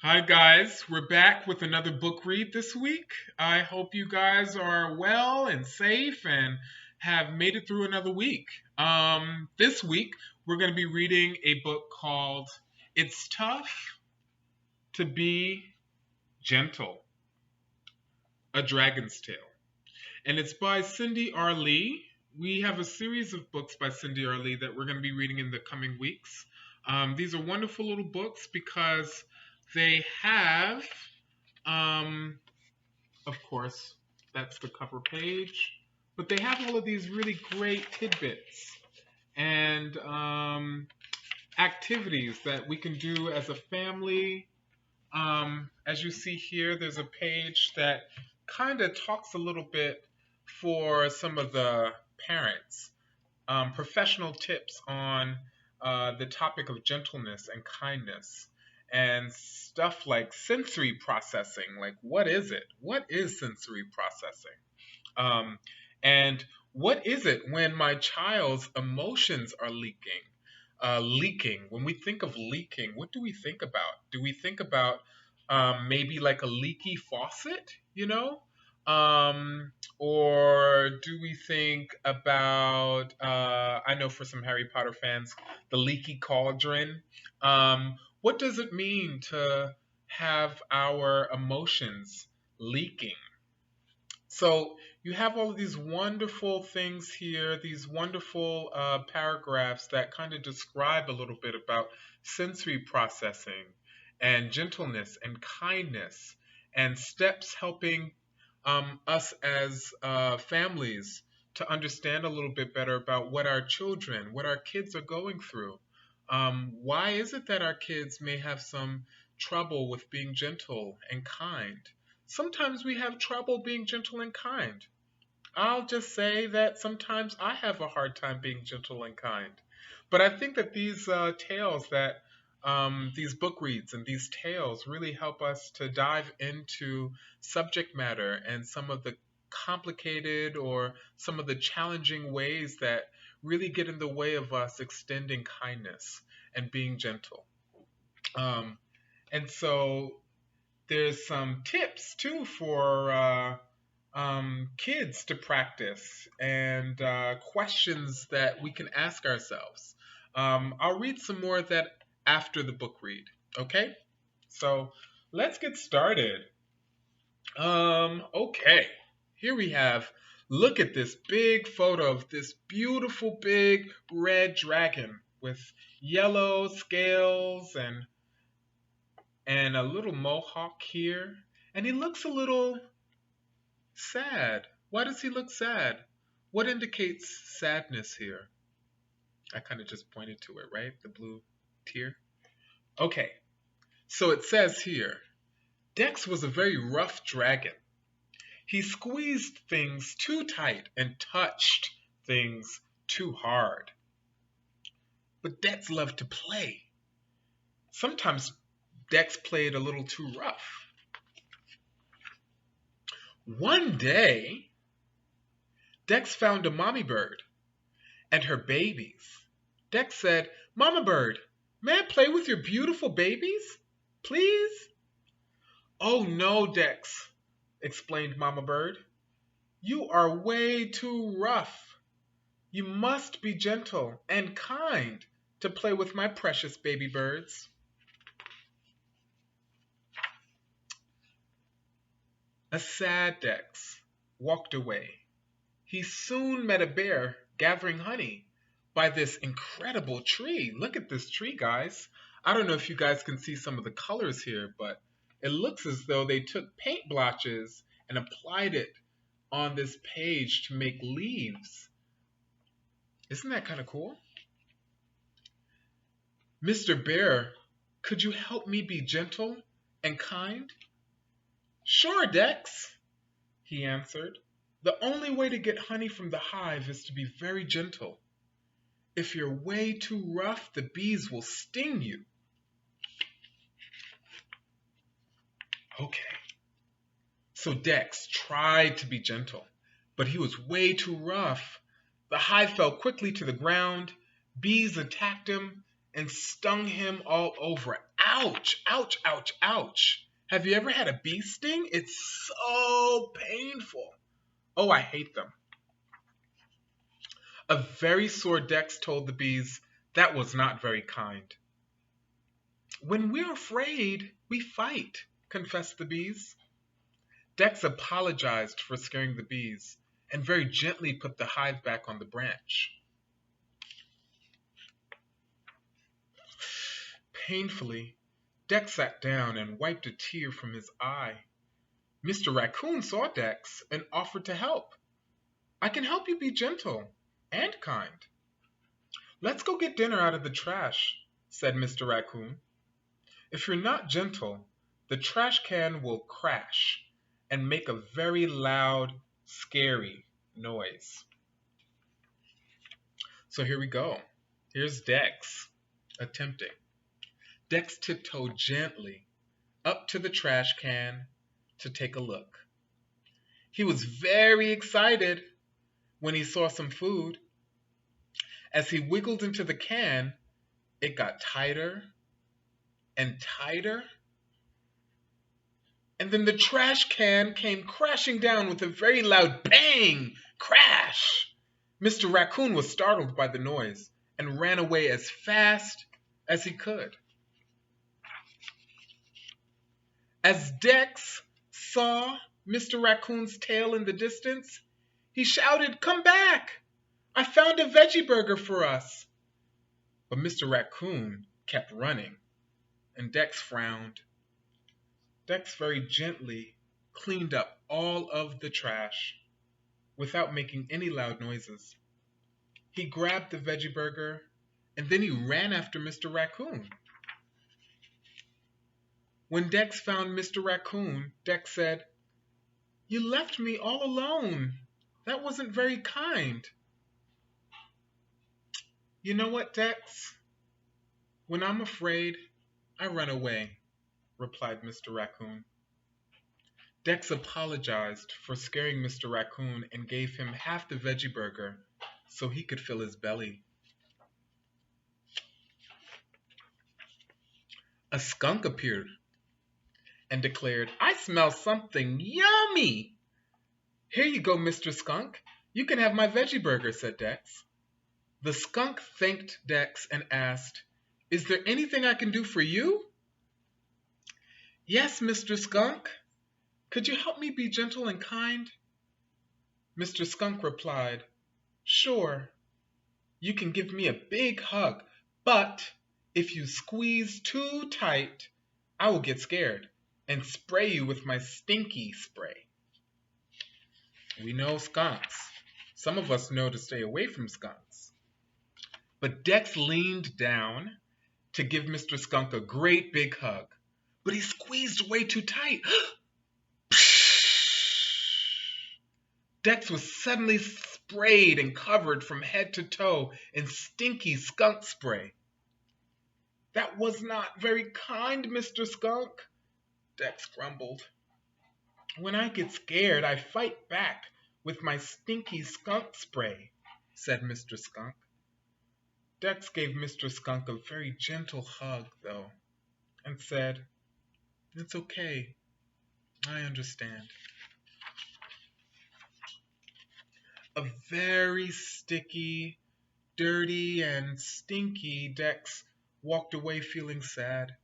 Hi, guys. We're back with another book read this week. I hope you guys are well and safe and have made it through another week. This week, we're going to be reading a book called It's Tough to Be Gentle, A Dragon's Tale. And it's by Cindy R. Lee. We have a series of books by Cindy R. Lee that we're going to be reading in the coming weeks. These are wonderful little books because they have, of course, that's the cover page, but they have all of these really great tidbits and activities that we can do as a family. As you see here, there's a page that kind of talks a little bit for some of the parents, professional tips on the topic of gentleness and kindness and stuff like sensory processing. Like, what is it? What is sensory processing? And what is it when my child's emotions are leaking? Leaking. When we think of leaking, what do we think about? Do we think about maybe like a leaky faucet, or do we think about, I know for some Harry Potter fans, the leaky cauldron? What does it mean to have our emotions leaking? So you have all of these wonderful things here, these wonderful paragraphs that kind of describe a little bit about sensory processing and gentleness and kindness and steps helping us as families to understand a little bit better about what our children, what our kids are going through. Why is it that our kids may have some trouble with being gentle and kind? Sometimes we have trouble being gentle and kind. I'll just say that sometimes I have a hard time being gentle and kind. But I think that these tales that these book reads and these tales really help us to dive into subject matter and some of the complicated or some of the challenging ways that really get in the way of us extending kindness and being gentle. And so there's some tips too for kids to practice and questions that we can ask ourselves. I'll read some more of that after the book read. Okay? So let's get started. Okay. Here we have, look at this big photo of this beautiful big red dragon with yellow scales and a little mohawk here. And he looks a little sad. Why does he look sad? What indicates sadness here? I kind of just pointed to it, right? The blue tear. Okay, so it says here, Dex was a very rough dragon. He squeezed things too tight and touched things too hard. But Dex loved to play. Sometimes Dex played a little too rough. One day, Dex found a mommy bird and her babies. Dex said, "Mama bird, may I play with your beautiful babies, please?" "Oh no, Dex," explained Mama bird. "You are way too rough. You must be gentle and kind to play with my precious baby birds." A sad Dex walked away. He soon met a bear gathering honey by this incredible tree. Look at this tree, guys. I don't know if you guys can see some of the colors here, but it looks as though they took paint blotches and applied it on this page to make leaves. Isn't that kind of cool? "Mr. Bear, could you help me be gentle and kind?" "Sure, Dex," he answered. "The only way to get honey from the hive is to be very gentle. If you're way too rough, the bees will sting you." Okay. So Dex tried to be gentle, but he was way too rough. The hive fell quickly to the ground. Bees attacked him and stung him all over. Ouch, ouch, ouch, ouch. Have you ever had a bee sting? It's so painful. Oh, I hate them. A very sore Dex told the bees that was not very kind. When we're afraid, we fight, confessed the bees. Dex apologized for scaring the bees and very gently put the hive back on the branch. Painfully, Dex sat down and wiped a tear from his eye. Mr. Raccoon saw Dex and offered to help. I can help you be gentle and kind. Let's go get dinner out of the trash, said Mr. Raccoon. If you're not gentle, the trash can will crash and make a very loud, scary noise. So here we go. Here's Dex attempting. Dex tiptoed gently up to the trash can to take a look. He was very excited when he saw some food. As he wiggled into the can, it got tighter and tighter. And then the trash can came crashing down with a very loud bang, crash. Mr. Raccoon was startled by the noise and ran away as fast as he could. As Dex saw Mr. Raccoon's tail in the distance, he shouted, "Come back! I found a veggie burger for us." But Mr. Raccoon kept running, and Dex frowned. Dex very gently cleaned up all of the trash without making any loud noises. He grabbed the veggie burger, and then he ran after Mr. Raccoon. When Dex found Mr. Raccoon, Dex said, "You left me all alone. That wasn't very kind." You know what, Dex? When I'm afraid, I run away, replied Mr. Raccoon. Dex apologized for scaring Mr. Raccoon and gave him half the veggie burger so he could fill his belly. A skunk appeared and declared, "I smell something yummy." "Here you go, Mr. Skunk. You can have my veggie burger," said Dex. The skunk thanked Dex and asked, "Is there anything I can do for you?" "Yes, Mr. Skunk. Could you help me be gentle and kind?" Mr. Skunk replied, "Sure. You can give me a big hug, but if you squeeze too tight, I will get scared and spray you with my stinky spray." We know skunks. Some of us know to stay away from skunks. But Dex leaned down to give Mr. Skunk a great big hug, but he squeezed way too tight. Dex was suddenly sprayed and covered from head to toe in stinky skunk spray. "That was not very kind, Mr. Skunk," Dex grumbled. "When I get scared, I fight back with my stinky skunk spray," said Mr. Skunk. Dex gave Mr. Skunk a very gentle hug, though, and said, "It's okay. I understand." A very sticky, dirty, and stinky Dex walked away feeling sad.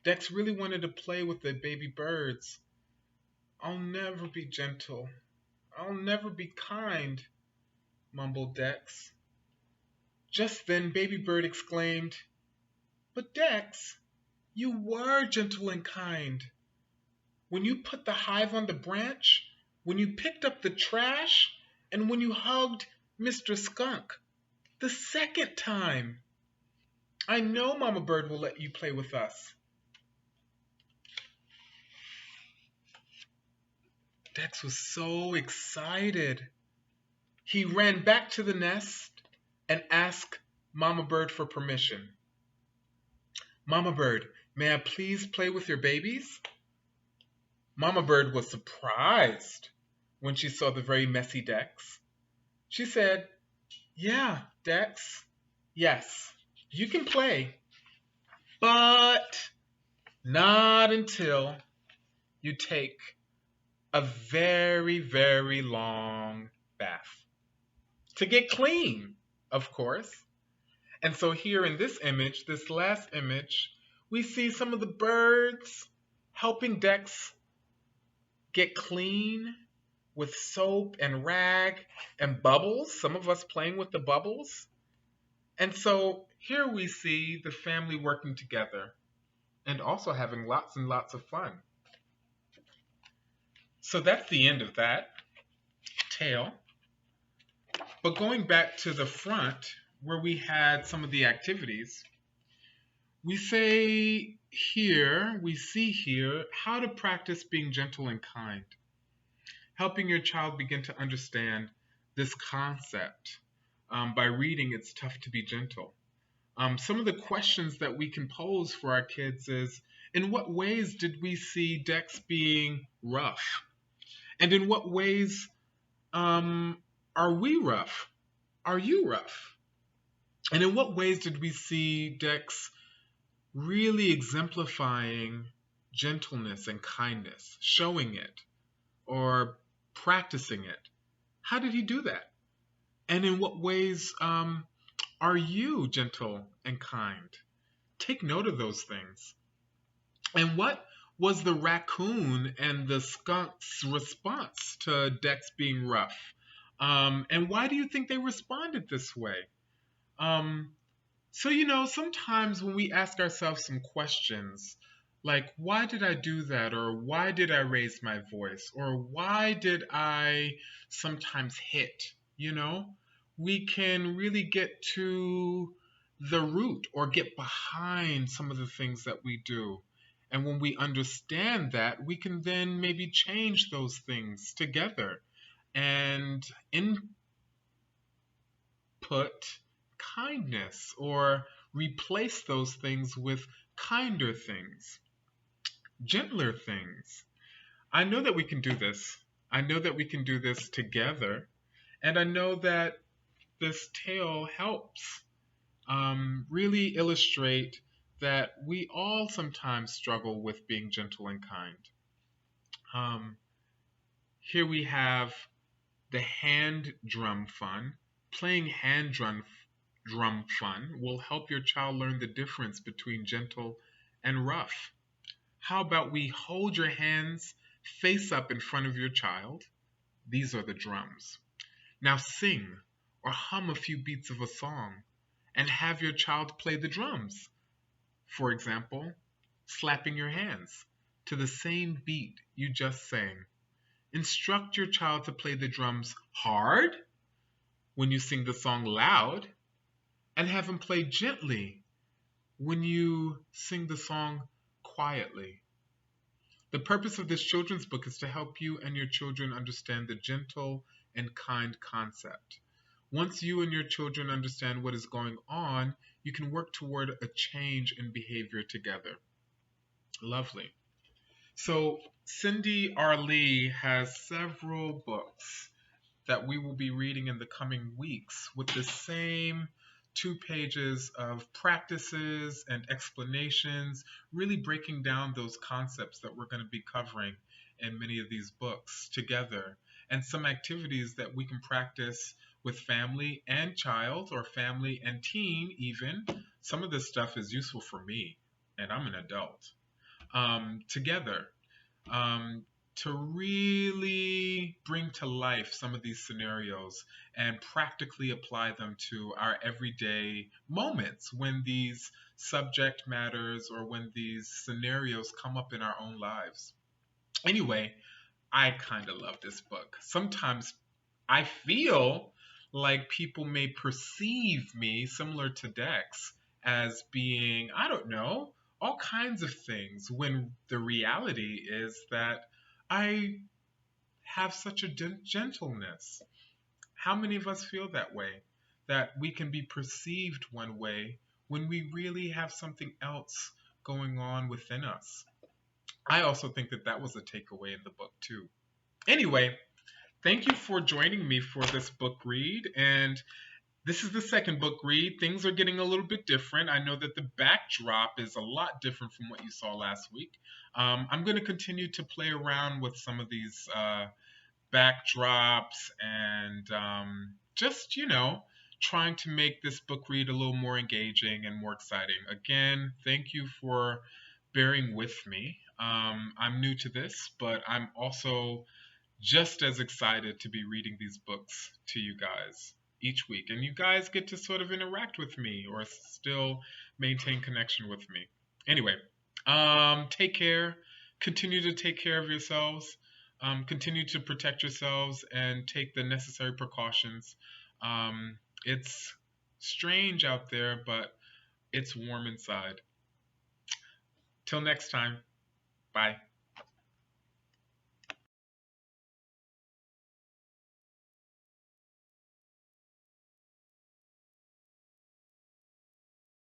Dex really wanted to play with the baby birds. "I'll never be gentle. I'll never be kind," mumbled Dex. Just then Baby Bird exclaimed, "But Dex, you were gentle and kind. When you put the hive on the branch, when you picked up the trash, and when you hugged Mr. Skunk the second time. I know Mama Bird will let you play with us." Dex was so excited. He ran back to the nest and asked Mama Bird for permission. "Mama Bird, may I please play with your babies?" Mama Bird was surprised when she saw the very messy Dex. She said, "Yeah, Dex, yes, you can play." but not until you take a very, very long bath to get clean, of course. And so, here in this image, this last image, we see some of the birds helping Dex get clean with soap and rag and bubbles, some of us playing with the bubbles. And so, here we see the family working together and also having lots and lots of fun. So, that's the end of that tale. But going back to the front, where we had some of the activities, we see here how to practice being gentle and kind, helping your child begin to understand this concept by reading It's Tough to Be Gentle. Some of the questions that we can pose for our kids is, in what ways did we see Dex being rough? And in what ways are we rough? Are you rough? And in what ways did we see Dex really exemplifying gentleness and kindness, showing it or practicing it? How did he do that? And in what ways are you gentle and kind? Take note of those things. And what was the raccoon and the skunk's response to Dex being rough? And why do you think they responded this way? So, sometimes when we ask ourselves some questions, like, why did I do that? Or why did I raise my voice? Or why did I sometimes hit? We can really get to the root or get behind some of the things that we do. And when we understand that, we can then maybe change those things together and input kindness or replace those things with kinder things, gentler things. I know that we can do this. I know that we can do this together. And I know that this tale helps really illustrate that we all sometimes struggle with being gentle and kind. Here we have the hand drum fun. Playing hand drum fun will help your child learn the difference between gentle and rough. How about we hold your hands face up in front of your child? These are the drums. Now sing or hum a few beats of a song and have your child play the drums. For example, slapping your hands to the same beat you just sang. Instruct your child to play the drums hard when you sing the song loud, and have him play gently when you sing the song quietly. The purpose of this children's book is to help you and your children understand the gentle and kind concept. Once you and your children understand what is going on, you can work toward a change in behavior together. Lovely. So Cindy R. Lee has several books that we will be reading in the coming weeks with the same 2 pages of practices and explanations, really breaking down those concepts that we're going to be covering in many of these books together, and some activities that we can practice with family and child, or family and teen even. Some of this stuff is useful for me, and I'm an adult, together. To really bring to life some of these scenarios and practically apply them to our everyday moments when these subject matters or when these scenarios come up in our own lives. Anyway, I kind of love this book. Sometimes I feel like people may perceive me, similar to Dex, as being, I don't know, all kinds of things, when the reality is that I have such a gentleness. How many of us feel that way? That we can be perceived one way when we really have something else going on within us. I also think that that was a takeaway in the book too. Anyway, thank you for joining me for this book read. And This is the second book read. Things are getting a little bit different. I know that the backdrop is a lot different from what you saw last week. I'm going to continue to play around with some of these backdrops and just, trying to make this book read a little more engaging and more exciting. Again, thank you for bearing with me. I'm new to this, but I'm also just as excited to be reading these books to you guys each week. And you guys get to sort of interact with me or still maintain connection with me. Anyway, take care. Continue to take care of yourselves. Continue to protect yourselves and take the necessary precautions. It's strange out there, but it's warm inside. Till next time. Bye.